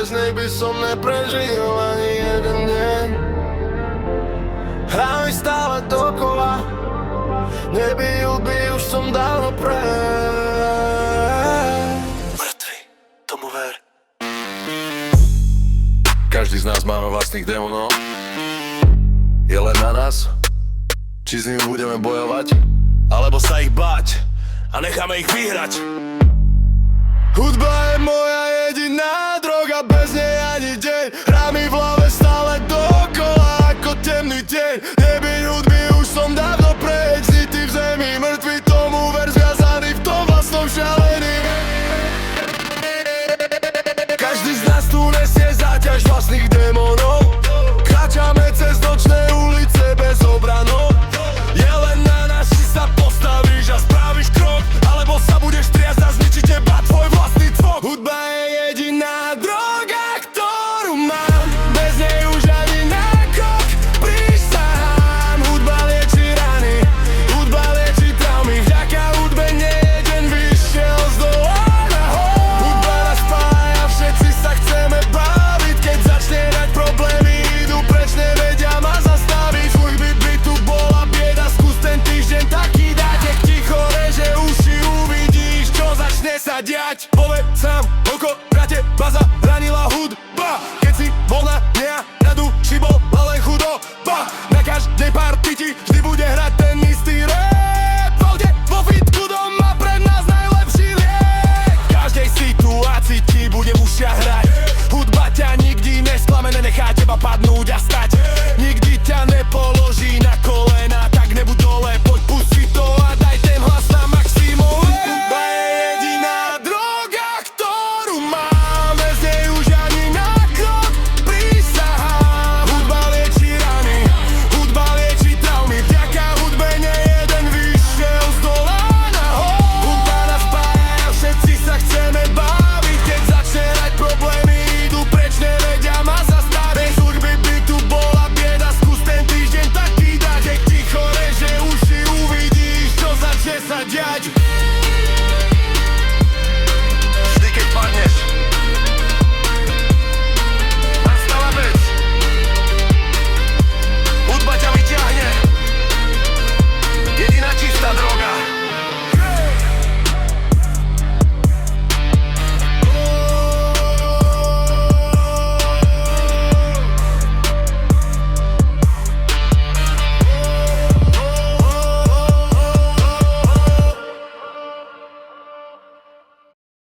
bez nej by som neprežil ani jeden deň. A mi stále dokola, nebyl by už som dávno mŕtvy, tomu ver. Každý z nás máme vlastných démonov. Je len na nás, či s nimi budeme bojovať, alebo sa ich báť a necháme ich vyhrať. Hudba je moja jediná droga, bez nej ani deň. Hrá mi v hlave stále dokola ako temný deň.